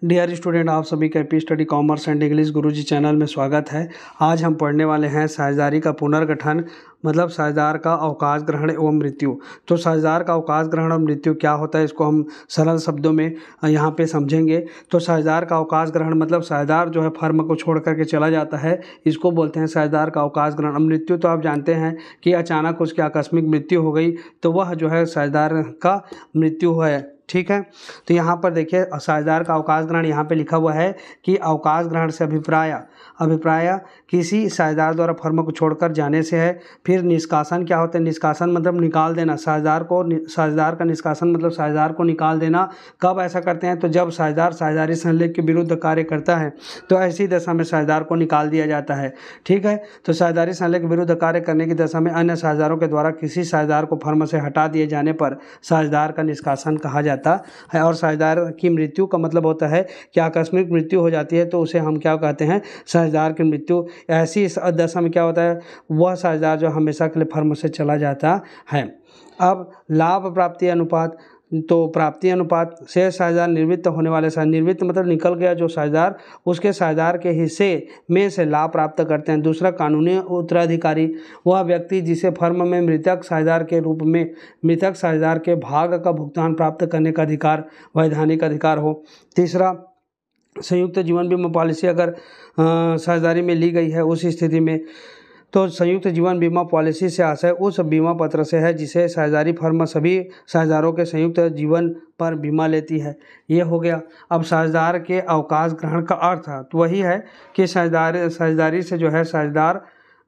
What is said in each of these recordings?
Dear student, आप सभी का AP study commerce and English Guruji channel में स्वागत है। आज हम पढ़ने वाले हैं साझेदारी का पुनर्गठन, मतलब साझेदार का अवकाश ग्रहण एवं मृत्यु। तो साझेदार का अवकाश ग्रहण और मृत्यु क्या होता है, इसको हम सरल शब्दों में यहाँ पे समझेंगे। तो साझेदार का अवकाश ग्रहण मतलब साझेदार जो है फर्म को छोड़ करके चला जाता है, इसको बोलते हैं साझेदार का अवकाश ग्रहण। मृत्यु तो आप जानते हैं कि अचानक उसकी आकस्मिक मृत्यु हो गई, तो वह जो है साझेदार का मृत्यु है। ठीक है, तो यहाँ पर देखिए साझेदार का अवकाश ग्रहण यहाँ पे लिखा हुआ है कि अवकाश ग्रहण से अभिप्राय किसी साझेदार द्वारा फर्म को छोड़कर जाने से है। फिर निष्कासन क्या होता है? निष्कासन मतलब निकाल देना। साझेदार का निष्कासन मतलब साझेदार को निकाल देना। कब ऐसा करते हैं? तो जब साझेदार साझेदारी संलेख के विरुद्ध कार्य करता है, तो ऐसी दशा में साझेदार को निकाल दिया जाता है। ठीक है, तो साझेदारी संलेख के विरुद्ध कार्य करने की दशा में अन्य साझेदारों के द्वारा किसी साझेदार को फर्म से हटा दिए जाने पर साझेदार का निष्कासन कहा जाता है। और साझेदार की मृत्यु का मतलब होता है कि आकस्मिक मृत्यु हो जाती है, तो उसे हम क्या कहते हैं? साझेदार की मृत्यु। ऐसी दशा में क्या होता है? वह साझेदार जो हमेशा के लिए फर्म से चला जाता है। अब लाभ प्राप्ति अनुपात, तो प्राप्ति अनुपात से साझेदार निर्वृत्त होने वाले निर्वृत्त मतलब निकल गया जो साझेदार, उसके साझेदार के हिस्से में से लाभ प्राप्त करते हैं। दूसरा कानूनी उत्तराधिकारी, वह व्यक्ति जिसे फर्म में मृतक साझेदार के रूप में मृतक साझेदार के भाग का भुगतान प्राप्त करने का अधिकार, वैधानिक अधिकार हो। तीसरा संयुक्त जीवन बीमा पॉलिसी अगर साझेदारी में ली गई है, उस स्थिति में तो संयुक्त जीवन बीमा पॉलिसी से आशय उस बीमा पत्र से है जिसे साझेदारी फर्म सभी साझेदारों के संयुक्त जीवन पर बीमा लेती है। ये हो गया। अब साझेदार के अवकाश ग्रहण का अर्थ तो वही है कि साझेदारी से जो है साझेदार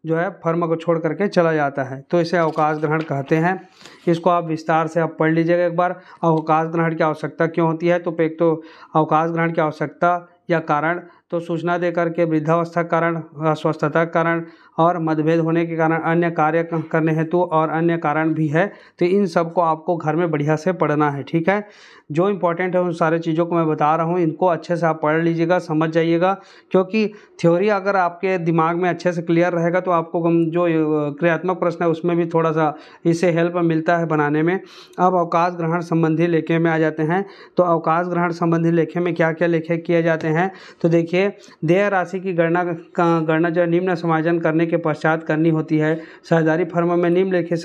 जो है फर्म को छोड़ करके चला जाता है, तो इसे अवकाश ग्रहण कहते हैं। इसको आप विस्तार से आप पढ़ लीजिएगा एक बार। अवकाश ग्रहण की आवश्यकता क्यों होती है? तो एक तो अवकाश ग्रहण की आवश्यकता या कारण, तो सूचना देकर के वृद्धावस्था के कारण, अस्वस्थता के कारण और मतभेद होने के कारण, अन्य कार्य करने हेतु और अन्य कारण भी है। तो इन सब को आपको घर में बढ़िया से पढ़ना है। ठीक है, जो इम्पोर्टेंट है उन सारे चीज़ों को मैं बता रहा हूँ, इनको अच्छे से आप पढ़ लीजिएगा, समझ जाइएगा। क्योंकि थ्योरी अगर आपके दिमाग में अच्छे से क्लियर रहेगा तो आपको जो क्रियात्मक प्रश्न है उसमें भी थोड़ा सा इससे हेल्प मिलता है बनाने में। अब अवकाश ग्रहण संबंधी लेखे में आ जाते हैं। तो अवकाश ग्रहण संबंधी लेखे में क्या क्या लेखे किए जाते हैं? तो देखिए, देय राशि की गणना जो निम्न समायोजन करने के पश्चात करनी होती है। साझेदारी फर्म में निम्नलिखित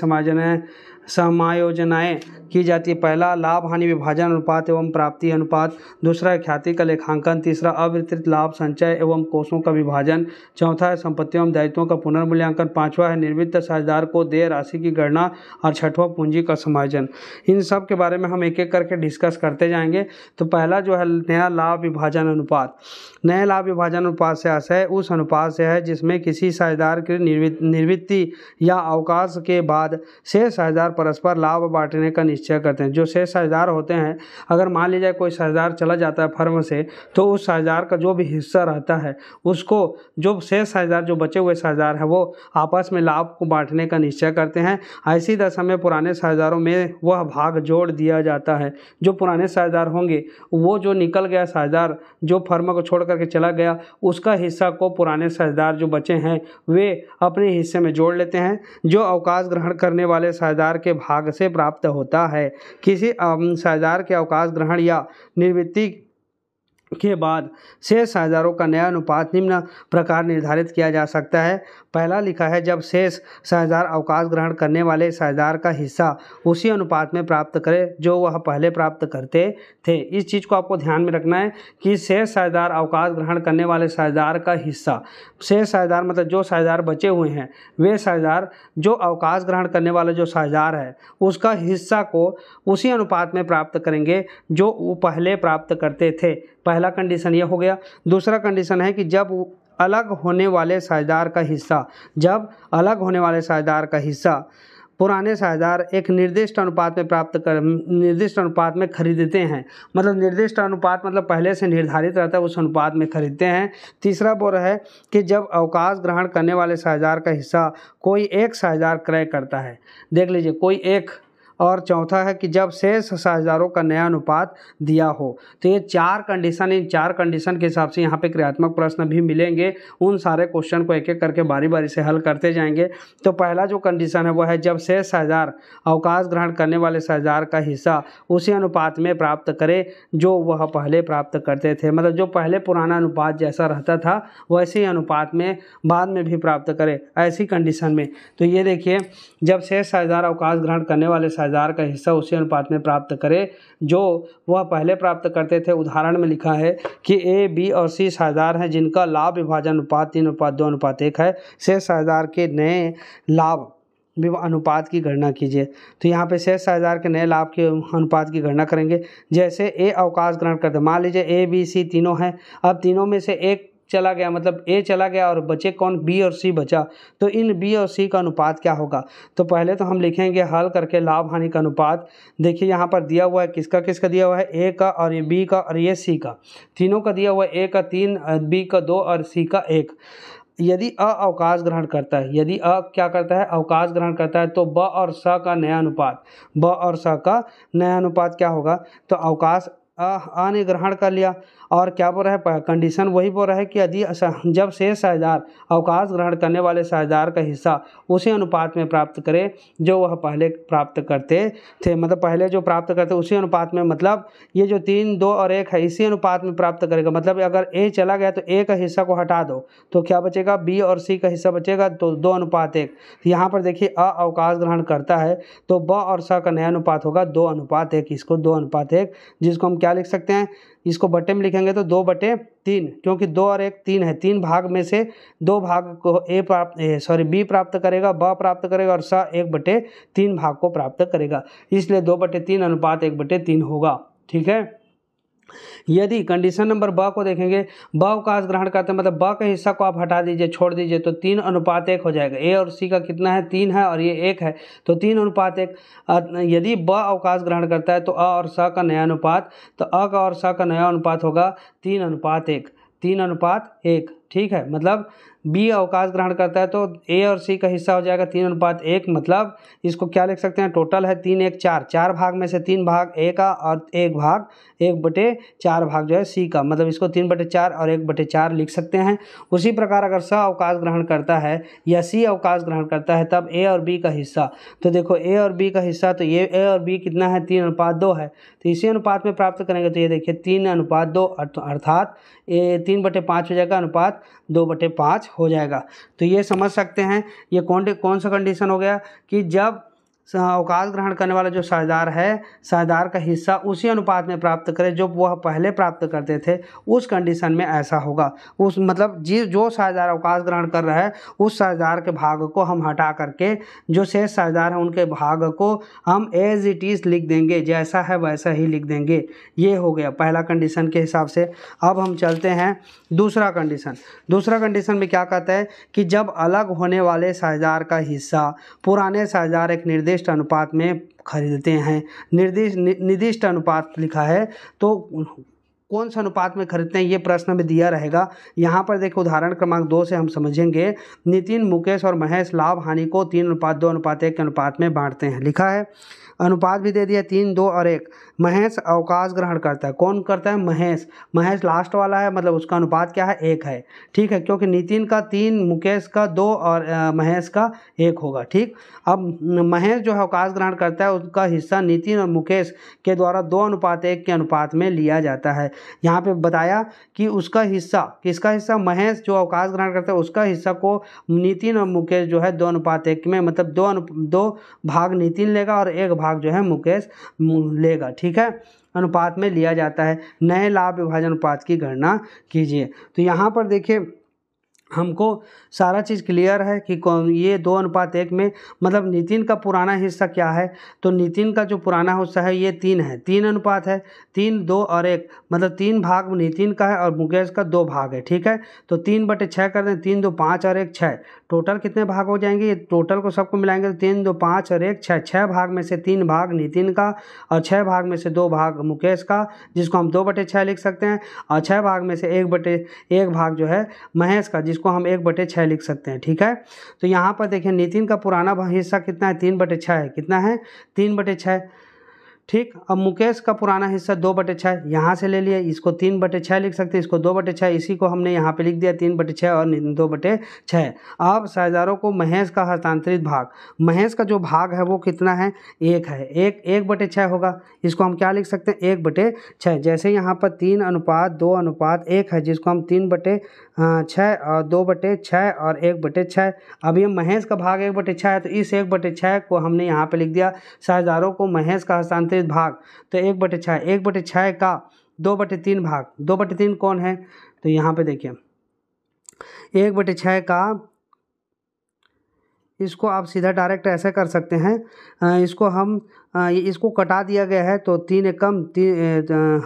समायोजनाएं की जाती है। पहला, लाभ हानि विभाजन अनुपात एवं प्राप्ति अनुपात। दूसरा, ख्याति का लेखांकन। तीसरा, अवितरित लाभ संचय एवं कोषों का विभाजन। चौथा है संपत्तियों एवं दायित्वों का पुनर्मूल्यांकन। पांचवा है निर्वृत्त साझेदार को देय राशि की गणना। और छठवां, पूंजी का समायोजन। इन सब के बारे में हम एक एक करके डिस्कस करते जाएंगे। तो पहला जो है नया लाभ विभाजन अनुपात। नए लाभ विभाजन अनुपात से आशय उस अनुपात से है जिसमें किसी साझेदार की निवृत्ति या अवकाश के बाद शेष साझेदार परस्पर लाभ बांटने का निश्चय करते हैं। जो शेष साझेदार होते हैं, अगर मान लीजिए कोई साझेदार चला जाता है फर्म से, तो उस साझेदार का जो भी हिस्सा रहता है उसको जो शेष साझेदार, जो बचे हुए साझेदार है, वो आपस में लाभ को बांटने का निश्चय करते हैं। ऐसी दशा में पुराने साझेदारों में वह भाग जोड़ दिया जाता है। जो पुराने साझेदार होंगे, वो जो निकल गया साझेदार जो फर्म को छोड़ करके चला गया, उसका हिस्सा को पुराने साझेदार जो बचे हैं वे अपने हिस्से में जोड़ लेते हैं, जो अवकाश ग्रहण करने वाले साझेदार के भाग से प्राप्त होता है। किसी साझेदार के अवकाश ग्रहण या निवृत्ति के बाद शेष साझेदारों का नया अनुपात निम्न प्रकार निर्धारित किया जा सकता है। पहला लिखा है, जब शेष साझेदार अवकाश ग्रहण करने वाले साझेदार का हिस्सा उसी अनुपात में प्राप्त करे जो वह पहले प्राप्त करते थे। इस चीज़ को आपको ध्यान में रखना है कि शेष साझेदार अवकाश ग्रहण करने वाले साझेदार का हिस्सा, शेष साझेदार मतलब जो साझेदार बचे हुए हैं, वे साझेदार जो अवकाश ग्रहण करने वाले जो साझेदार है उसका हिस्सा को उसी अनुपात में प्राप्त करेंगे जो वो पहले प्राप्त करते थे। पहला कंडीशन ये हो गया। दूसरा कंडीशन है कि जब अलग होने वाले साझेदार का हिस्सा पुराने साझेदार एक निर्दिष्ट अनुपात में खरीदते हैं। मतलब निर्दिष्ट अनुपात मतलब पहले से निर्धारित रहता है, उस अनुपात में खरीदते हैं। तीसरा बोल है कि जब अवकाश ग्रहण करने वाले साझेदार का हिस्सा कोई एक साझेदार क्रय करता है। देख लीजिए, कोई एक और चौथा है कि जब शेष साझेदारों का नया अनुपात दिया हो। तो ये 4 कंडीशन, इन 4 कंडीशन के हिसाब से यहाँ पे क्रियात्मक प्रश्न भी मिलेंगे। उन सारे क्वेश्चन को एक एक करके बारी बारी से हल करते जाएंगे। तो पहला जो कंडीशन है वो है जब शेष साझेदार अवकाश ग्रहण करने वाले साझेदार का हिस्सा उसी अनुपात में प्राप्त करे जो वह पहले प्राप्त करते थे। मतलब जो पहले पुराना अनुपात जैसा रहता था वैसे ही अनुपात में बाद में भी प्राप्त करे, ऐसी कंडीशन में। तो ये देखिए, जब शेष साझेदार अवकाश ग्रहण करने वाले साझेदार का हिस्सा उसी अनुपात में प्राप्त करे जो वह पहले प्राप्त करते थे। उदाहरण में लिखा है कि ए, बी और सी साझेदार हैं जिनका लाभ विभाजन अनुपात 3:2:1 है। शेष साझेदार के नए लाभ अनुपात की गणना कीजिए। तो यहाँ पे शेष साझेदार के नए लाभ के अनुपात की गणना करेंगे। जैसे ए अवकाश ग्रहण करते, मान लीजिए ए, बी, सी तीनों हैं। अब तीनों में से एक चला गया, मतलब ए चला गया और बचे कौन, बी और सी बचा। तो इन बी और सी का अनुपात क्या होगा। तो पहले तो हम लिखेंगे हल करके लाभ हानि का अनुपात। देखिए यहाँ पर दिया हुआ है, किसका किसका दिया हुआ है, ए का और ये बी का और ये सी का। तीनों का दिया हुआ है, ए का 3, बी का 2 और सी का 1। यदि अ अवकाश ग्रहण करता है, यदि अ क्या करता है, अवकाश ग्रहण करता है, तो ब और स का नया अनुपात, ब और स का नया अनुपात क्या होगा। तो अवकाश अ ने ग्रहण कर लिया और क्या बोल रहा है, कंडीशन वही बोल रहा है कि यदि जब शेष साझेदार अवकाश ग्रहण करने वाले साझेदार का हिस्सा उसी अनुपात में प्राप्त करे जो वह पहले प्राप्त करते थे। मतलब पहले जो प्राप्त करते उसी अनुपात में, मतलब ये जो 3, 2 और 1 है इसी अनुपात में प्राप्त करेगा। मतलब अगर ए चला गया तो ए का हिस्सा को हटा दो तो क्या बचेगा, बी और सी का हिस्सा बचेगा, तो 2:1। यहाँ पर देखिए अ अवकाश ग्रहण करता है तो ब और स का नया अनुपात होगा 2:1। इसको 2:1, जिसको हम क्या लिख सकते हैं, इसको बटे में लिखेंगे तो 2/3, क्योंकि 2 और 1 3 है। 3 भाग में से 2 भाग को बी प्राप्त करेगा, ब प्राप्त करेगा और स 1/3 भाग को प्राप्त करेगा। इसलिए 2/3 अनुपात 1/3 होगा। ठीक है। यदि कंडीशन नंबर ब को देखेंगे, ब अवकाश ग्रहण करते हैं, मतलब ब के हिस्सा को आप हटा दीजिए, छोड़ दीजिए, तो 3:1 हो जाएगा। ए और सी का कितना है, 3 है और ये 1 है, तो 3:1। यदि ब अवकाश ग्रहण करता है तो अ और स का नया अनुपात, तो अ का और स का नया अनुपात होगा 3:1, 3:1। ठीक है। मतलब बी अवकाश ग्रहण करता है तो ए और सी का हिस्सा हो जाएगा 3:1। मतलब इसको क्या लिख सकते हैं, टोटल है 3, 1, 4, 4 भाग में से 3 भाग ए का और 1 भाग 1/4 भाग जो है सी का। मतलब इसको 3/4 और 1/4 लिख सकते हैं। उसी प्रकार अगर स अवकाश ग्रहण करता है या सी अवकाश ग्रहण करता है तब ए और बी का हिस्सा, तो देखो ए और बी का हिस्सा, तो ये ए और बी कितना है, 3:2 है। तो इसी अनुपात में प्राप्त करेंगे तो ये देखिए 3:2 अर्थात ये 3/5 हो जाएगा, अनुपात 2/5 हो जाएगा। तो ये समझ सकते हैं ये कौन सा कंडीशन हो गया कि जब अवकाश ग्रहण करने वाला जो साझेदार है, साझेदार का हिस्सा उसी अनुपात में प्राप्त करे जो वह पहले प्राप्त करते थे, उस कंडीशन में ऐसा होगा। उस मतलब जो साझेदार अवकाश ग्रहण कर रहा है उस साझेदार के भाग को हम हटा करके जो शेष साझेदार हैं उनके भाग को हम एज इट इज़ लिख देंगे, जैसा है वैसा ही लिख देंगे। ये हो गया पहला कंडीशन के हिसाब से। अब हम चलते हैं दूसरा कंडीशन। दूसरा कंडीशन में क्या कहता है कि जब अलग होने वाले साझेदार का हिस्सा पुराने साझेदार एक निर्दिष्ट अनुपात में खरीदते हैं। निर्दिष्ट अनुपात लिखा है तो कौन सा अनुपात में खरीदते हैं ये प्रश्न में दिया रहेगा। यहाँ पर देखो उदाहरण क्रमांक 2 से हम समझेंगे। नितिन, मुकेश और महेश लाभ हानि को 3:2:1 के अनुपात में बांटते हैं। लिखा है, अनुपात भी दे दिया 3, 2 और 1। महेश अवकाश ग्रहण करता है, कौन करता है, महेश लास्ट वाला है, मतलब उसका अनुपात क्या है, 1 है। ठीक है, क्योंकि नितिन का 3, मुकेश का 2 और महेश का 1 होगा। ठीक। अब महेश जो है अवकाश ग्रहण करता है उसका हिस्सा नितिन और मुकेश के द्वारा 2:1 के अनुपात में लिया जाता है। यहाँ पे बताया कि उसका हिस्सा, किसका हिस्सा, महेश जो अवकाश ग्रहण करता है उसका हिस्सा को नितिन और मुकेश जो है 2:1 में, मतलब 2 भाग नितिन लेगा और 1 भाग जो है मुकेश लेगा। ठीक है, अनुपात में लिया जाता है। नए लाभ विभाजन अनुपात की गणना कीजिए। तो यहाँ पर देखिए हमको सारा चीज़ क्लियर है कि ये 2:1 में, मतलब नितिन का पुराना हिस्सा क्या है, तो नितिन का जो पुराना हिस्सा है ये 3 है, 3 अनुपात है, 3, 2 और 1, मतलब 3 भाग नितिन का है और मुकेश का 2 भाग है। ठीक है, तो 3/6 कर दें, 3, 2, 5 और 1 6। टोटल कितने भाग हो जाएंगे, ये टोटल को सबको मिलाएंगे तो 3, 2, 5 और 1 6। 6 भाग में से 3 भाग नितिन का और 6 भाग में से 2 भाग मुकेश का, जिसको हम 2/6 लिख सकते हैं, और 6 भाग में से 1/1 भाग जो है महेश का, जिसको जिसको हम 1/6 लिख सकते हैं। ठीक है, तो यहाँ पर देखिए नितिन का पुराना हिस्सा कितना है, 3/6 है। कितना है, 3/6। ठीक, अब मुकेश का पुराना हिस्सा 2/6, यहाँ से ले लिया, इसको 3/6 लिख सकते हैं, इसको 2/6, इसी को हमने यहाँ पे लिख दिया 3/6 और 2/6। अब साझेदारों को महेश का हस्तांतरित भाग, महेश का जो भाग है वो कितना है, 1 है। 1/6 होगा, इसको हम क्या लिख सकते हैं, 1/6। जैसे यहाँ पर 3:2:1 है, जिसको हम 3/6 और 2/6 और 1/6। अब ये महेश का भाग 1/6 है, तो इस 1/6 को हमने यहाँ पे लिख दिया साझेदारों को महेश का हस्तांतरित भाग। तो 1/6, 1/6 का 2/3 भाग, 2/3 कौन है, तो यहाँ पे देखिए 1/6 का, इसको आप सीधा डायरेक्ट ऐसे कर सकते हैं, इसको हम इसको कटा दिया गया है, तो 3 एकम 3,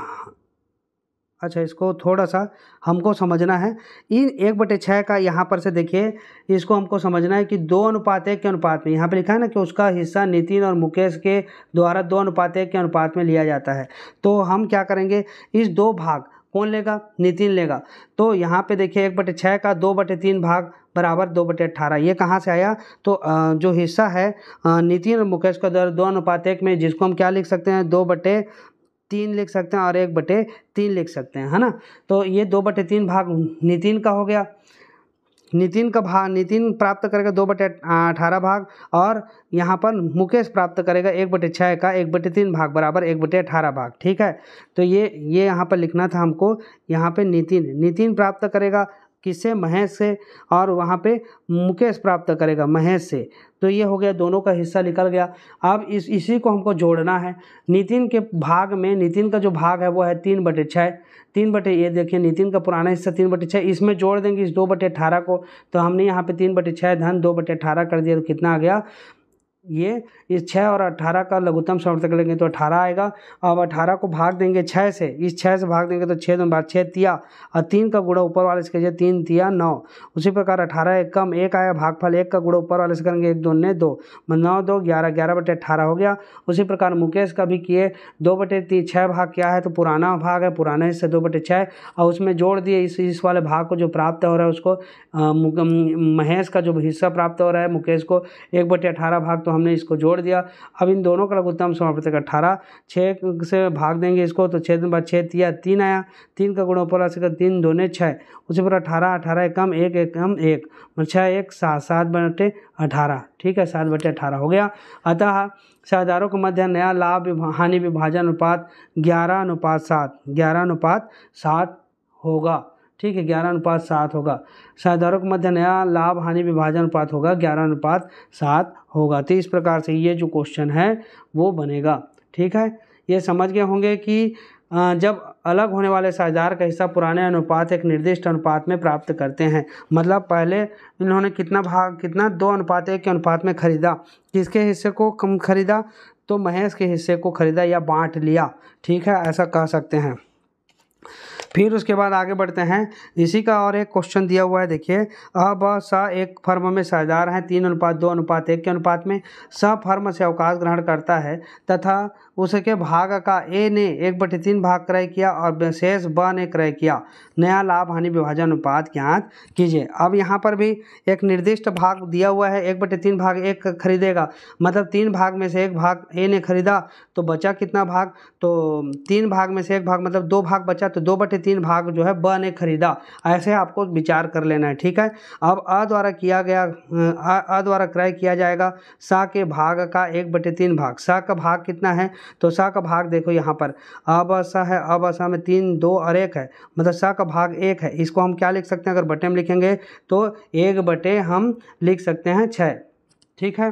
अच्छा इसको थोड़ा सा हमको समझना है। इन 1/6 का यहाँ पर से देखिए, इसको हमको समझना है कि 2:1 के अनुपात में, यहाँ पे लिखा है ना कि उसका हिस्सा नितिन और मुकेश के द्वारा 2:1 के अनुपात में लिया जाता है। तो हम क्या करेंगे, इस 2 भाग कौन लेगा, नितिन लेगा। तो यहाँ पे देखिए 1/6 का 2/3 भाग बराबर 2/18। ये कहाँ से आया, तो जो हिस्सा है नितिन और मुकेश का द्वारा 2:1 में, जिसको हम क्या लिख सकते हैं, 2/3 लिख सकते हैं और 1/3 लिख सकते हैं, है ना। तो ये 2/3 भाग नितिन का हो गया, नितिन का भाग नितिन प्राप्त करेगा 2/18 भाग, और यहाँ पर मुकेश प्राप्त करेगा 1/6 का 1/3 भाग बराबर 1/18 भाग। ठीक है, तो ये यहाँ पर लिखना था हमको, यहाँ पे नितिन प्राप्त करेगा किससे, महेश से, और वहाँ पे मुकेश प्राप्त करेगा महेश से। तो ये हो गया, दोनों का हिस्सा निकल गया। अब इसी को हमको जोड़ना है। नितिन के भाग में, नितिन का जो भाग है वो है 3/6, ये देखिए नितिन का पुराना हिस्सा 3/6, इसमें जोड़ देंगे इस 2/18 को। तो हमने यहाँ पे 3/6 धन 2/18 कर दिया, तो कितना आ गया, ये इस 6 और 18 का लघुत्तम समवर्तक लेंगे तो 18 आएगा। अब 18 को भाग देंगे 6 से, इस 6 से भाग देंगे तो 6 2 6 तिया, और 3 का गुणा ऊपर वाले से कीजिए, 3 तिया 9। उसी प्रकार 18 एकम 1 आया, भागफल 1 का गुणा ऊपर वाले से करेंगे, 1 2 ने 2, 9 2 11, 11/18 हो गया। उसी प्रकार मुकेश का भी किए, 2/6 भाग क्या है, तो पुराना भाग है, पुराना हिस्सा 2/6, और उसमें जोड़ दिए इस वाले भाग को जो प्राप्त हो रहा है उसको, महेश का जो हिस्सा प्राप्त हो रहा है मुकेश को 1/18 भाग, तो हमने इसको जोड़ दिया। अब इन दोनों का लघुत्तम समवर्तक 18, 6 से भाग देंगे इसको, तो 6 2 6 तिया 3 आया, 3 का गुणा ऊपर वाले 3 2 ने 6। उसी पर 18 एकम 1 एकम 1, 6 1 7, 7/18। ठीक है, 7/18 हो गया। अतः साझेदारों के मध्य नया लाभ हानि विभाजन अनुपात 11:7, 11:7 होगा। ठीक है, 11:7 होगा। साझेदारों के मध्य नया लाभ हानि विभाजन अनुपात होगा 11:7 होगा। तो इस प्रकार से ये जो क्वेश्चन है वो बनेगा। ठीक है, ये समझ गए होंगे कि जब अलग होने वाले साझेदार का हिस्सा पुराने अनुपात एक निर्दिष्ट अनुपात में प्राप्त करते हैं, मतलब पहले इन्होंने कितना 2:1 के अनुपात में खरीदा, किसके हिस्से को कम खरीदा, तो महेश के हिस्से को खरीदा या बांट लिया। ठीक है, ऐसा कह सकते हैं। फिर उसके बाद आगे बढ़ते हैं, इसी का और एक क्वेश्चन दिया हुआ है, देखिए अब स एक फर्म में साझेदार हैं 3:2:1 के अनुपात में, स फर्म से अवकाश ग्रहण करता है तथा उसके भाग का ए ने 1/3 भाग क्रय किया और शेष ब ने क्रय किया, नया लाभ हानि विभाजन अनुपात ज्ञात कीजिए। अब यहाँ पर भी एक निर्दिष्ट भाग दिया हुआ है, 1/3 भाग एक खरीदेगा, मतलब 3 भाग में से 1 भाग ए ने खरीदा, तो बचा कितना भाग, तो 3 भाग में से 1 भाग मतलब 2 भाग बचा, तो 2/3 भाग जो है ब ने खरीदा। ऐसे आपको विचार कर लेना है। ठीक है, अब अ द्वारा क्रय किया जाएगा सा के भाग का 1/3 भाग। सा का भाग कितना है, तो सा का भाग देखो यहाँ पर अब सा है, अब सा में 3 2 और 1 है, मतलब सा का भाग 1 है। इसको हम क्या लिख सकते हैं, अगर बटे में लिखेंगे तो 1/, हम लिख सकते हैं 6। ठीक है,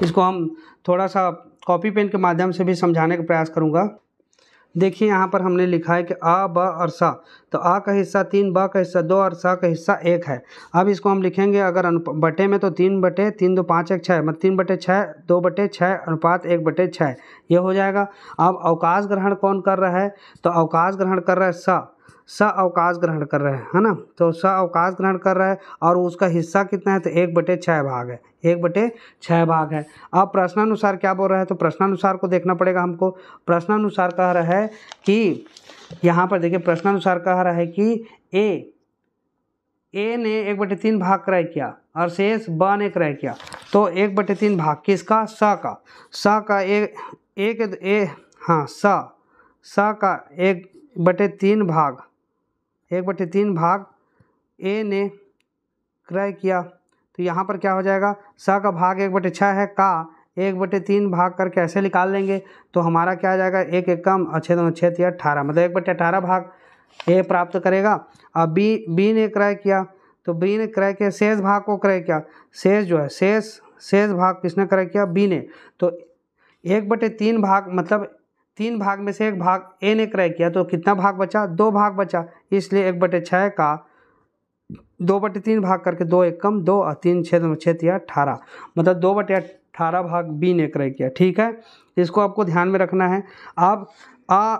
इसको हम थोड़ा सा कॉपी पेन के माध्यम से भी समझाने का प्रयास करूँगा। देखिए यहाँ पर हमने लिखा है कि आ ब और सा, तो आ का हिस्सा 3, ब का हिस्सा 2 और सा का हिस्सा 1 है। अब इसको हम लिखेंगे अगर बटे में, तो 3/3 2 5 1 6, मतलब 3/6 2/6 अनुपात 1/6, ये हो जाएगा। अब अवकाश ग्रहण कौन कर रहा है, तो अवकाश ग्रहण कर रहा है स अवकाश ग्रहण कर रहा है ना, तो स अवकाश ग्रहण कर रहा है और उसका हिस्सा कितना है, तो 1/6 भाग है, 1/6 भाग है। अब प्रश्नानुसार क्या बोल रहा है, तो प्रश्नानुसार को देखना पड़ेगा हमको। प्रश्नानुसार कह रहा है कि यहाँ पर देखिए, प्रश्नानुसार कह रहा है कि ए ए ने 1/3 भाग क्रय किया और शेष ब ने क्रय किया, तो 1/3 भाग किसका? स का। स का स का 1/3 भाग 1/3 भाग ए ने क्रय किया, तो यहाँ पर क्या हो जाएगा? स का भाग 1/6 है, का 1/3 भाग करके ऐसे निकाल लेंगे, तो हमारा क्या आ जाएगा? 1 एकम और 6 दूनी 6 तिया 18, मतलब 1/18 भाग ए प्राप्त करेगा। अब बी ने क्रय किया, तो बी ने क्रय किया, शेष भाग को क्रय किया, शेष जो है शेष भाग किसने क्रय किया? बी ने। तो 1/3 भाग मतलब 3 भाग में से 1 भाग ए ने क्रय किया, तो कितना भाग बचा? 2 भाग बचा, इसलिए 1/6 का 2/3 भाग करके 2 एकम 2 और 3 6 6 तिया 18, मतलब 2/18 भाग बी ने क्रय किया। ठीक है, इसको आपको ध्यान में रखना है। अब आ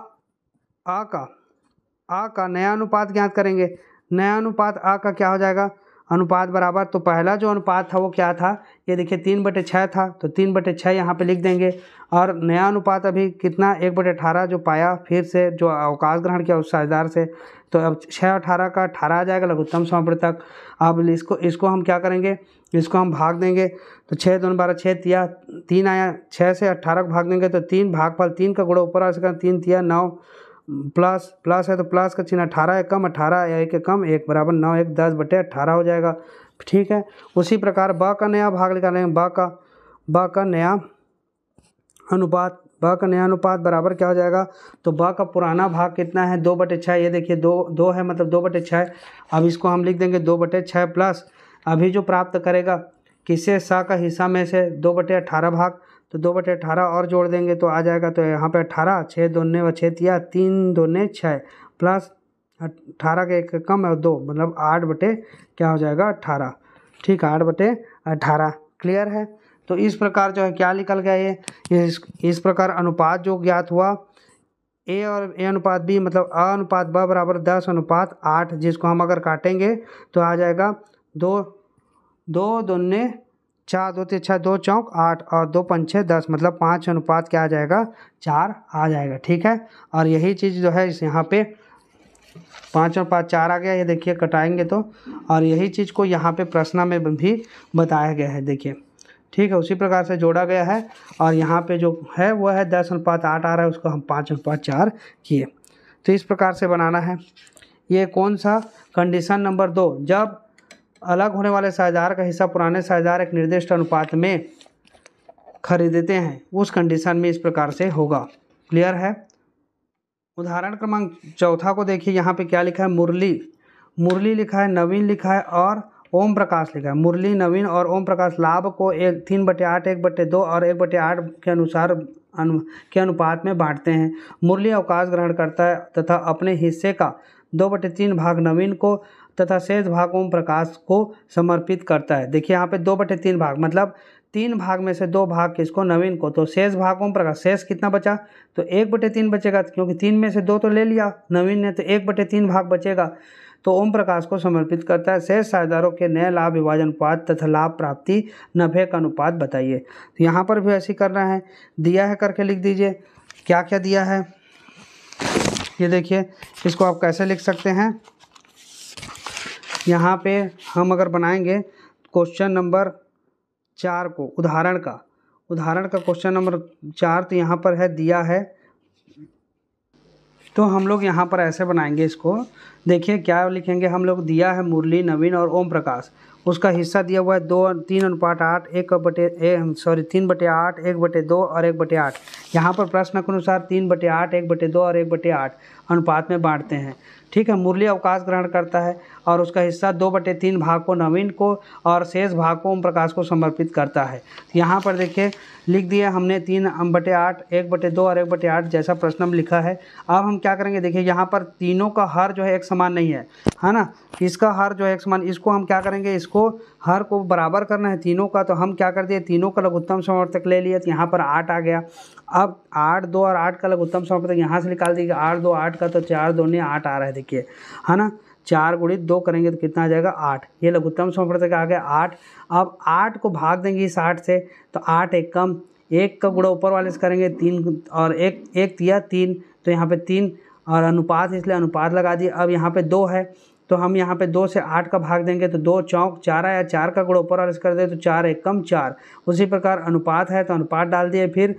का नया अनुपात ज्ञात करेंगे। नया अनुपात आ का क्या हो जाएगा? अनुपात बराबर, तो पहला जो अनुपात था वो क्या था? ये देखिए 3/6 था, तो 3/6 यहाँ पे लिख देंगे। और नया अनुपात अभी कितना? 1/18 जो पाया फिर से जो अवकाश ग्रहण किया उस साझेदार से, तो अब 6 और 18 का 18 आ जाएगा लघुत्तम समापवर्तक। अब इसको हम क्या करेंगे? इसको हम भाग देंगे, तो 6 दूनी 12 6 तिया 3 आया, 6 से 18 को भाग देंगे तो 3 भागफल 3 का गुणा ऊपर आ सकेगा, 3 तिया 9 प्लस है तो प्लस का चिन्ह, 18 एकम 18 या 1 एकम 1 बराबर 9 1 10/18 हो जाएगा। ठीक है, उसी प्रकार ब का नया भाग निकालेंगे। ब का नया अनुपात बराबर क्या हो जाएगा? तो ब का पुराना भाग कितना है? 2/6, ये देखिए 2 है, मतलब 2/6। अब इसको हम लिख देंगे 2/6 प्लस अभी जो प्राप्त करेगा किससे? स का हिस्सा में से 2/18 भाग, तो 2/18 और जोड़ देंगे तो आ जाएगा, तो यहाँ पे 18 6 दूनी 6 तिया 3 दूनी 6 प्लस 18 के 1 कम है 2, मतलब 8 बटे क्या हो जाएगा? 18। ठीक है, 8/18। क्लियर है? तो इस प्रकार जो है क्या निकल गया ये इस प्रकार अनुपात जो ज्ञात हुआ ए और ए अनुपात बी, मतलब अ अनुपात ब बराबर 10:8, जिसको हम अगर काटेंगे तो आ जाएगा 2 दूनी 4 2 3 6 2 चौक 8 और 2 पंचे 10, मतलब 5 अनुपात क्या आ जाएगा? 4 आ जाएगा। ठीक है, और यही चीज़ जो है इस यहाँ पे 5 और 5 4 आ गया, ये देखिए कटाएंगे तो, और यही चीज़ को यहाँ पे प्रश्न में भी बताया गया है, देखिए। ठीक है, उसी प्रकार से जोड़ा गया है, और यहाँ पे जो है वो है 10:8 आ रहा है, उसको हम 5:4 किए। तो इस प्रकार से बनाना है। ये कौन सा? कंडीशन नंबर 2, जब अलग होने वाले साझेदार का हिस्सा पुराने साझेदार एक निर्दिष्ट अनुपात में खरीदते हैं, उस कंडीशन में इस प्रकार से होगा। क्लियर है? उदाहरण क्रमांक 4 को देखिए, यहाँ पे क्या लिखा है? मुरली लिखा है, नवीन लिखा है और ओम प्रकाश लिखा है। मुरली, नवीन और ओम प्रकाश लाभ को 3/8 1/2 और 1/8 के अनुसार के अनुपात में बांटते हैं। मुरली अवकाश ग्रहण करता है तथा अपने हिस्से का 2/3 भाग नवीन को तथा शेष भाग ओम प्रकाश को समर्पित करता है। देखिए यहाँ पे 2/3 भाग, मतलब 3 भाग में से 2 भाग किसको? नवीन को। तो शेष भाग ओम प्रकाश, शेष कितना बचा? तो 1/3 बचेगा, क्योंकि 3 में से 2 तो ले लिया नवीन ने, तो 1/3 भाग बचेगा, तो ओम प्रकाश को समर्पित करता है। शेष साझेदारों के नए लाभ विभाजन अनुपात तथा लाभ प्राप्ति नफे का अनुपात बताइए। तो यहाँ पर भी ऐसे करना है, दिया है करके लिख दीजिए क्या क्या दिया है। ये देखिए, इसको आप कैसे लिख सकते हैं? यहाँ पे हम अगर बनाएंगे क्वेश्चन नंबर 4 को, उदाहरण का क्वेश्चन नंबर 4, तो यहाँ पर है दिया है, तो हम लोग यहाँ पर ऐसे बनाएंगे इसको। देखिए क्या लिखेंगे हम लोग? दिया है मुरली, नवीन और ओम प्रकाश, उसका हिस्सा दिया हुआ है 3:8 3/8 1/2 और 1/8। यहाँ पर प्रश्न के अनुसार 3/8 1/2 और 1/8 अनुपात में बांटते हैं। ठीक है, मुरली अवकाश ग्रहण करता है और उसका हिस्सा 2/3 भाग को नवीन को और शेष भाग को ओम प्रकाश को समर्पित करता है। यहाँ पर देखिए लिख दिया हमने 3/8 1/2 और 1/8 जैसा प्रश्न में लिखा है। अब हम क्या करेंगे? देखिए यहाँ पर तीनों का हर जो है एक समान नहीं है ना, इसका हर जो है एक समान, इसको हम क्या करेंगे? इसको हर को बराबर करना है तीनों का, तो हम क्या कर दिए? तीनों का लघुत्तम समावर्तक ले लिया, तो यहाँ पर 8 आ गया। अब 8 2 और 8 का लघुत्तम समावर्तक यहाँ से निकाल दीजिए, 8 2 8 का, तो 4 दूनी 8 आ रहा है, देखिए है ना। 4 गुणित 2 करेंगे तो कितना आ जाएगा? 8। ये लघुत्तम समावर्तक आ गया 8। अब 8 को भाग देंगे इस 8 से, तो 8 एकम 1 का गुणा ऊपर वाले से करेंगे 3 और 1 तिया 3, तो यहाँ पे 3 और अनुपात, इसलिए अनुपात लगा दिए। अब यहाँ पे 2 है, तो हम यहाँ पे 2 से 8 का भाग देंगे तो 2 चौक 4 आया, 4 का गुणा ऊपर वाले से कर दे तो 4 एकम 4। उसी प्रकार अनुपात है तो अनुपात डाल दिए, फिर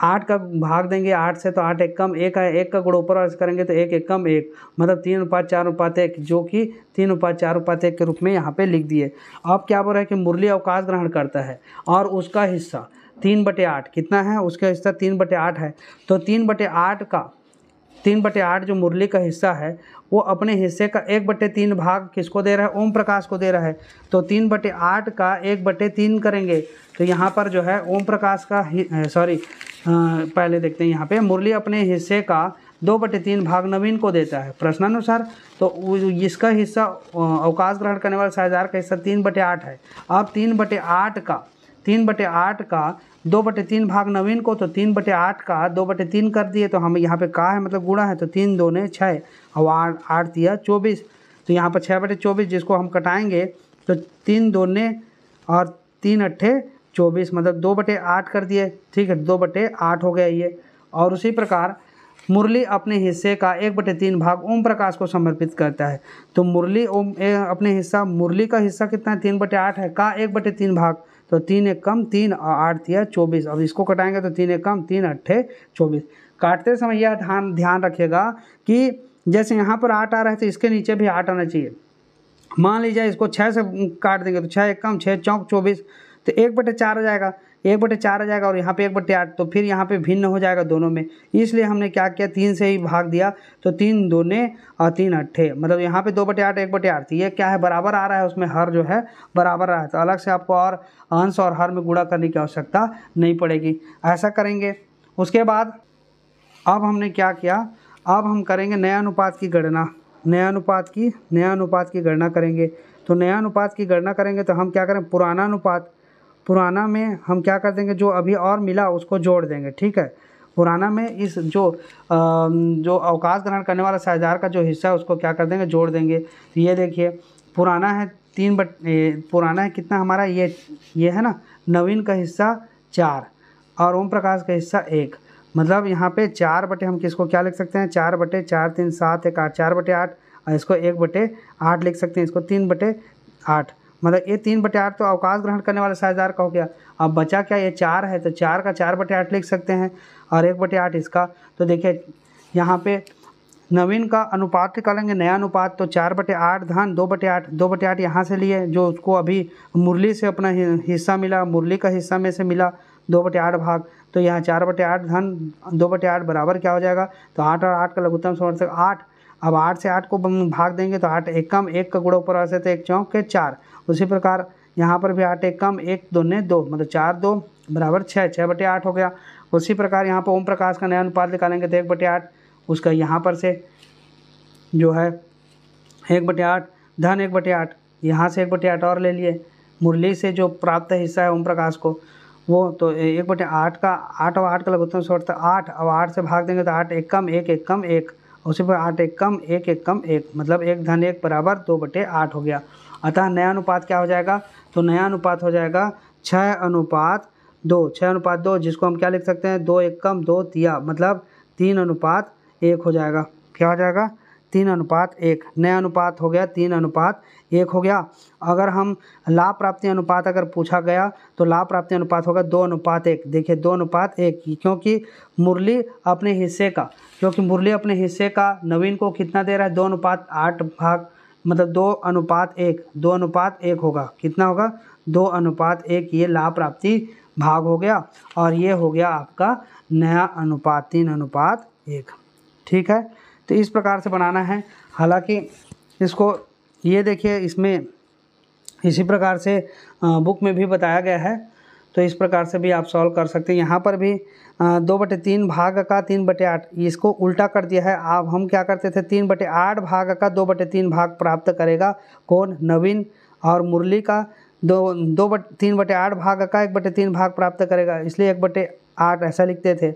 8 का भाग देंगे 8 से तो 8 एकम 1 है, 1 का गुणा ऊपर वाले से करेंगे तो 1 एकम 1, मतलब 3:4:1, जो कि 3:4:1 के रूप में यहाँ पे लिख दिए। अब क्या बोल रहा है कि मुरली अवकाश ग्रहण करता है और उसका हिस्सा 3/8 कितना है, उसका हिस्सा 3/8 है। तो 3/8 जो मुरली का हिस्सा है वो अपने हिस्से का 1/3 भाग किसको दे रहा है, ओम प्रकाश को दे रहा है। तो 3/8 का 1/3 करेंगे तो यहाँ पर जो है ओम प्रकाश का पहले देखते हैं यहाँ पे मुरली अपने हिस्से का 2/3 भाग नवीन को देता है प्रश्नानुसार। तो इसका हिस्सा अवकाश ग्रहण करने वाले साझेदार का हिस्सा 3/8 है। अब 3/8 का 2/3 भाग नवीन को, तो 3/8 का 2/3 कर दिए तो हम यहाँ पे का है मतलब गुणा है, तो 3 दूने 6 और 8 दिया 24, तो यहाँ पर 6/24 जिसको हम कटाएंगे तो 3 दूने और 3 अट्ठे 24, मतलब 2/8 कर दिए। ठीक है, 2/8 हो गया ये। और उसी प्रकार मुरली अपने हिस्से का 1/3 भाग ओम प्रकाश को समर्पित करता है। तो मुरली अपने हिस्सा, मुरली का हिस्सा कितना है 3/8 है, का 1/3 भाग, तो 3 एकम 3 और 8 दिया 24। अब इसको कटाएंगे तो 3 एकम 3 अट्ठे 24। काटते समय यह ध्यान रखिएगा कि जैसे यहाँ पर 8 आ रहा है तो इसके नीचे भी 8 आना चाहिए। मान लीजिए इसको 6 से काट देंगे तो 6 एकम 6 चौक 24, तो 1/4 आ जाएगा, 1/4 आ जाएगा और यहाँ पे 1/8, तो फिर यहाँ पे भिन्न हो जाएगा दोनों में। इसलिए हमने क्या किया 3 से ही भाग दिया, तो 3 दूने और 3 अट्ठे, मतलब यहाँ पे 2/8 1/8, तो ये क्या है बराबर आ रहा है, उसमें हर जो है बराबर रहा है, तो अलग से आपको और अंश और हर में गुणा करने की आवश्यकता नहीं पड़ेगी। ऐसा करेंगे। उसके बाद अब हमने क्या किया, अब हम करेंगे नया अनुपात की गणना। नया अनुपात की गणना करेंगे। तो नया अनुपात की गणना करेंगे तो हम क्या करें, पुराना में हम क्या कर देंगे, जो अभी और मिला उसको जोड़ देंगे। ठीक है, पुराना में इस जो अवकाश ग्रहण करने वाला साझेदार का जो हिस्सा है उसको क्या कर देंगे, जोड़ देंगे। तो ये देखिए पुराना है पुराना है कितना हमारा, ये है ना, नवीन का हिस्सा 4 और ओम प्रकाश का हिस्सा 1, मतलब यहाँ पे 4 बटे हम किसको क्या लिख सकते हैं, 4/4 3 7 1 8, 4/8 और इसको 1/8 लिख सकते हैं, इसको 3/8, मतलब ये 3/8 तो अवकाश ग्रहण करने वाले साझेदार का हो गया। अब बचा क्या, ये 4 है तो 4 का 4/8 लिख सकते हैं और 1/8 इसका। तो देखिए यहाँ पे नवीन का अनुपात निकालेंगे, नया अनुपात, तो 4/8 धन 2/8 यहाँ से लिए, जो उसको अभी मुरली से अपना हिस्सा मिला, मुरली का हिस्सा में से मिला 2/8 भाग, तो यहाँ 4/8 धन 2/8 बराबर क्या हो जाएगा, तो 8 और 8 का लघुत्तम समर्थक 8। अब 8 से 8 को भाग देंगे तो 8 एकम 1 का गुणा ऊपर से तो 1 चौक के 4। उसी प्रकार यहाँ पर भी 8 एकम 1 दूने 2, मतलब 4 2 बराबर 6, 6/8 हो गया। उसी प्रकार यहाँ पर ओम प्रकाश का नया अनुपात निकालेंगे तो 1/8, उसका यहाँ पर से जो है 1/8 धन 1/8, यहाँ से 1/8 और ले लिए, मुरली से जो प्राप्त हिस्सा है ओम प्रकाश को वो, तो 1/8 का 8 और 8 का लघुत्तम समर्थक 8, अब 8 से भाग देंगे तो 8 एकम 1 एकम 1, उसी पर 8 एकम 1 एकम 1, मतलब 1 धन 1 बराबर 2/8 हो गया। अतः नया अनुपात क्या हो जाएगा, तो नया अनुपात हो जाएगा 6:2, 6:2, जिसको हम क्या लिख सकते हैं, 2 एकम 2 तिया, मतलब 3:1 हो जाएगा। क्या हो जाएगा, 3:1। नया अनुपात हो गया 3:1 हो गया। अगर हम लाभ प्राप्ति अनुपात अगर पूछा गया तो लाभ प्राप्ति अनुपात होगा 2:1। देखिए 2:1, क्योंकि मुरली अपने हिस्से का नवीन को कितना दे रहा है, 2:8 भाग, मतलब 2:1 होगा, कितना होगा 2:1, ये लाभ प्राप्ति भाग हो गया और ये हो गया आपका नया अनुपात 3:1। ठीक है, तो इस प्रकार से बनाना है। हालांकि इसको ये देखिए इसमें इसी प्रकार से बुक में भी बताया गया है, तो इस प्रकार से भी आप सॉल्व कर सकते हैं। यहाँ पर भी 2/3 भाग का 3/8, इसको उल्टा कर दिया है। अब हम क्या करते थे, 3/8 भाग का 2/3 भाग प्राप्त करेगा कौन, नवीन, और मुरली का 3/8 भाग का 1/3 भाग प्राप्त करेगा, इसलिए 1/8 ऐसा लिखते थे।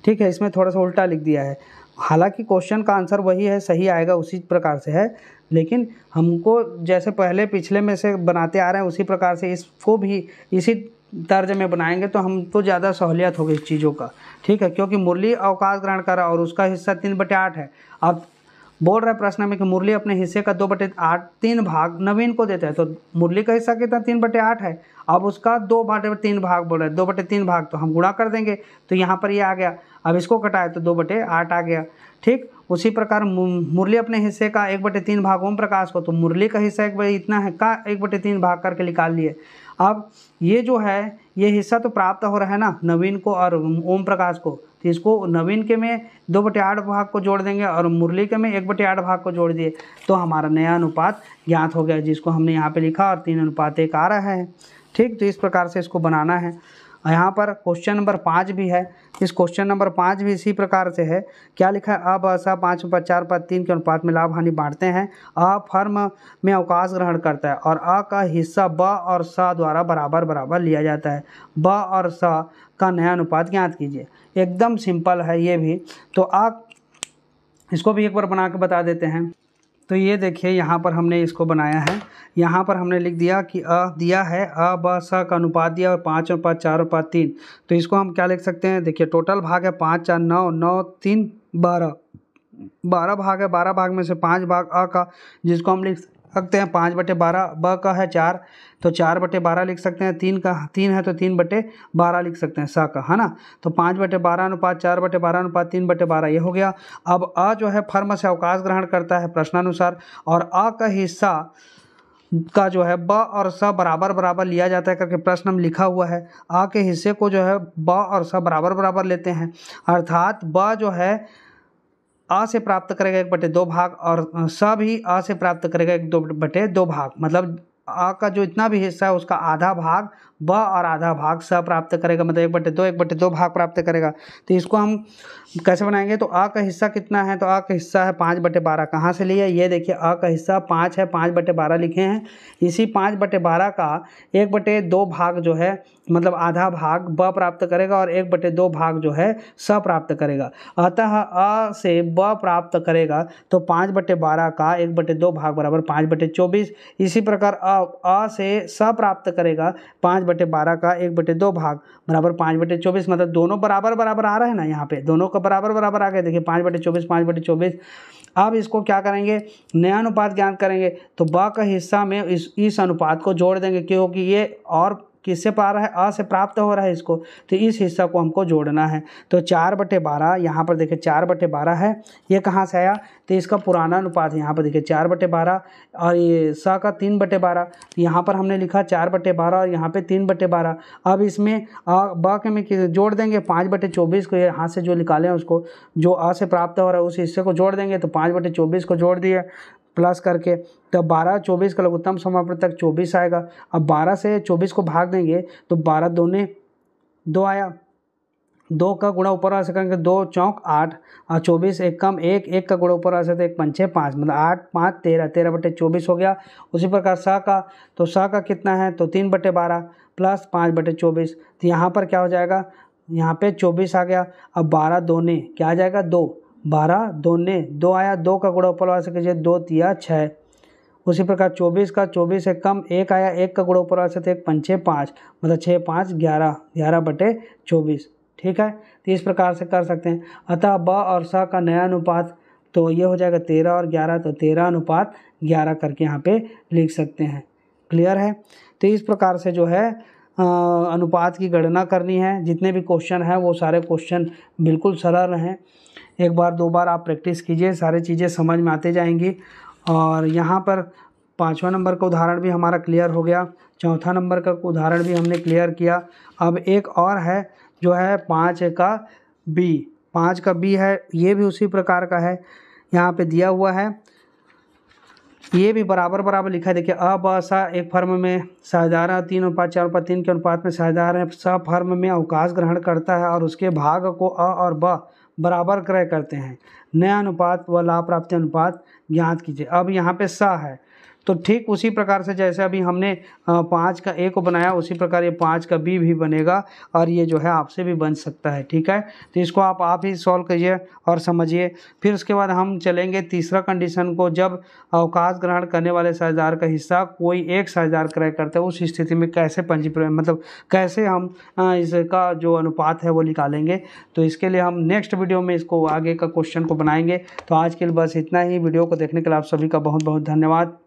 ठीक है, इसमें थोड़ा सा उल्टा लिख दिया है। हालांकि क्वेश्चन का आंसर वही है, सही आएगा, उसी प्रकार से है, लेकिन हमको जैसे पहले पिछले में से बनाते आ रहे हैं उसी प्रकार से इसको भी इसी तर्ज में बनाएंगे तो हमको ज़्यादा सहूलियत होगी इस चीज़ों का। ठीक है, क्योंकि मुरली अवकाश ग्रहण कर रहा है और उसका हिस्सा 3/8 है। अब बोल रहा है प्रश्न में कि मुरली अपने हिस्से का 2/8 3 भाग नवीन को देता है। तो मुरली का हिस्सा कितना 3/8 है, अब उसका 2/3 भाग बोल रहा है, 2/3 भाग तो हम गुणा कर देंगे, तो यहाँ पर ये आ गया। अब इसको घटाए तो 2/8 आ गया। ठीक, उसी प्रकार मुरली अपने हिस्से का 1/3 भाग ओम प्रकाश को, तो मुरली का हिस्सा इतना है का 1/3 भाग करके निकाल लिए। अब ये जो है ये हिस्सा तो प्राप्त हो रहा है ना नवीन को और ओम प्रकाश को, तो इसको नवीन के में 2/8 भाग को जोड़ देंगे और मुरली के में 1/8 भाग को जोड़ दिए, तो हमारा नया अनुपात ज्ञात हो गया, जिसको हमने यहाँ पे लिखा और 3:1 आ रहा है। ठीक, तो इस प्रकार से इसको बनाना है। यहाँ पर क्वेश्चन नंबर 5 भी है, इस क्वेश्चन नंबर 5 भी इसी प्रकार से है। क्या लिखा है, अब स 5/4/3 के अनुपात में लाभ हानि बांटते हैं। अ फर्म में अवकाश ग्रहण करता है और अ का हिस्सा ब और स द्वारा बराबर बराबर लिया जाता है। ब और स का नया अनुपात ज्ञात कीजिए। एकदम सिंपल है ये भी, तो आप इसको भी एक बार बना के बता देते हैं। तो ये देखिए यहाँ पर हमने इसको बनाया है। यहाँ पर हमने लिख दिया कि अ दिया है, अ ब स का अनुपात दिया है 5/4/3। तो इसको हम क्या लिख सकते हैं, देखिए टोटल भाग है 5 4 9 9 3 12 12 भाग है, 12 भाग में से 5 भाग अ का, जिसको हम लिख सकते हैं 5/12। ब का है 4 तो 4/12 लिख सकते हैं। 3 है तो 3/12 लिख सकते हैं स का, है ना। तो 5/12 अनुपात 4/12 अनुपात 3/12 ये हो गया। अब अ जो है फर्म से अवकाश ग्रहण करता है प्रश्नानुसार, और अ का हिस्सा का जो है ब और स बराबर बराबर लिया जाता है करके प्रश्न में लिखा हुआ है। अ के हिस्से को जो है ब और स बराबर बराबर लेते हैं, अर्थात ब जो है अ से प्राप्त करेगा 1/2 भाग और स भी अ से प्राप्त करेगा 1/2 भाग, मतलब अ का जो इतना भी हिस्सा है उसका आधा भाग ब और आधा भाग स प्राप्त करेगा, मतलब 1/2 भाग प्राप्त करेगा। तो इसको हम कैसे बनाएंगे, तो अ का हिस्सा कितना है, तो अ का हिस्सा है 5/12। कहाँ से लिया, ये देखिए अ का हिस्सा 5 है, 5/12 लिखे हैं। इसी 5/12 का 1/2 भाग जो है मतलब आधा भाग ब प्राप्त करेगा और 1/2 भाग जो है स प्राप्त करेगा। अतः अ से ब प्राप्त करेगा तो 5/12 का 1/2 भाग बराबर 5/24। इसी प्रकार अ से स प्राप्त करेगा 5/12 का 1/2 भाग बराबर 5/24, मतलब दोनों बराबर बराबर आ रहे हैं ना, यहाँ पे दोनों का बराबर बराबर आ गए। देखिए 5/24 5/24। अब इसको क्या करेंगे, नया अनुपात ज्ञात करेंगे। तो ब का हिस्सा में इस अनुपात को जोड़ देंगे, क्योंकि ये और किससे पा रहा है, अ से प्राप्त हो रहा है इसको, तो इस हिस्सा को हमको जोड़ना है। तो 4/12 यहाँ पर देखिए 4/12 है, ये कहाँ से आया, तो इसका पुराना अनुपात यहाँ पर देखिए 4/12 और ये स का 3/12। यहाँ पर हमने लिखा 4/12 और यहाँ पे 3/12। अब इसमें ब के में जोड़ देंगे 5/24 को, यहाँ से जो निकाले हैं उसको, जो अ से प्राप्त हो रहा है उस हिस्से को जोड़ देंगे, तो 5/24 को जोड़ दिए प्लस करके, तो 12 24 का लघुत्तम समापवर्तक 24 आएगा। अब 12 से 24 को भाग देंगे तो 12 दूने 2 आया, 2 का गुणा ऊपर आ सकेंगे 2 चौक 8 और 24 एक कम 1 1 का गुणा ऊपर आ सकते 1 5 5, मतलब 8 5 13 13/24 हो गया। उसी प्रकार स का, तो स का कितना है, तो 3/12 प्लस 5/24, तो यहाँ पर क्या हो जाएगा, यहाँ पे 24 आ गया। अब 12 दूने क्या आ जाएगा 2, 12 दूने 2 आया, 2 का गुणा ऊपर आ सके 2 3 6। उसी प्रकार 24 का 24 एक कम 1 आया, 1 का गुणा ऊपर आ सकते 1 5 5, मतलब 6 5 11 11/24। ठीक है, तो इस प्रकार से कर सकते हैं। अतः ब और स का नया अनुपात तो ये हो जाएगा 13 और 11, तो 13:11 करके यहाँ पे लिख सकते हैं। क्लियर है, तो इस प्रकार से जो है अनुपात की गणना करनी है। जितने भी क्वेश्चन हैं वो सारे क्वेश्चन बिल्कुल सरल हैं, एक बार 2 बार आप प्रैक्टिस कीजिए, सारी चीज़ें समझ में आते जाएंगी। और यहाँ पर 5वां नंबर का उदाहरण भी हमारा क्लियर हो गया, चौथा नंबर का उदाहरण भी हमने क्लियर किया। अब एक और है जो है 5 का बी, 5 का बी है, ये भी उसी प्रकार का है, यहाँ पे दिया हुआ है, ये भी बराबर बराबर लिखा है। देखिए अ ब स एक फर्म में साझेदार है, 3:4/3 के अनुपात में साझेदार है। स फर्म में अवकाश ग्रहण करता है और उसके भाग को अ और ब बराबर क्रय करते हैं। नया अनुपात व लाभ प्राप्ति अनुपात ज्ञात कीजिए। अब यहाँ पे स है, तो ठीक उसी प्रकार से जैसे अभी हमने 5 का ए को बनाया, उसी प्रकार ये 5 का बी भी बनेगा और ये जो है आपसे भी बन सकता है। ठीक है, तो इसको आप ही सॉल्व कीजिए और समझिए। फिर उसके बाद हम चलेंगे तीसरा कंडीशन को, जब अवकाश ग्रहण करने वाले साझेदार का हिस्सा कोई एक साझेदार क्रय करता है, उस स्थिति में कैसे पंजीकरण मतलब कैसे हम इसका जो अनुपात है वो निकालेंगे। तो इसके लिए हम नेक्स्ट वीडियो में इसको आगे का क्वेश्चन को बनाएंगे। तो आज के लिए बस इतना ही। वीडियो को देखने के लिए आप सभी का बहुत बहुत धन्यवाद।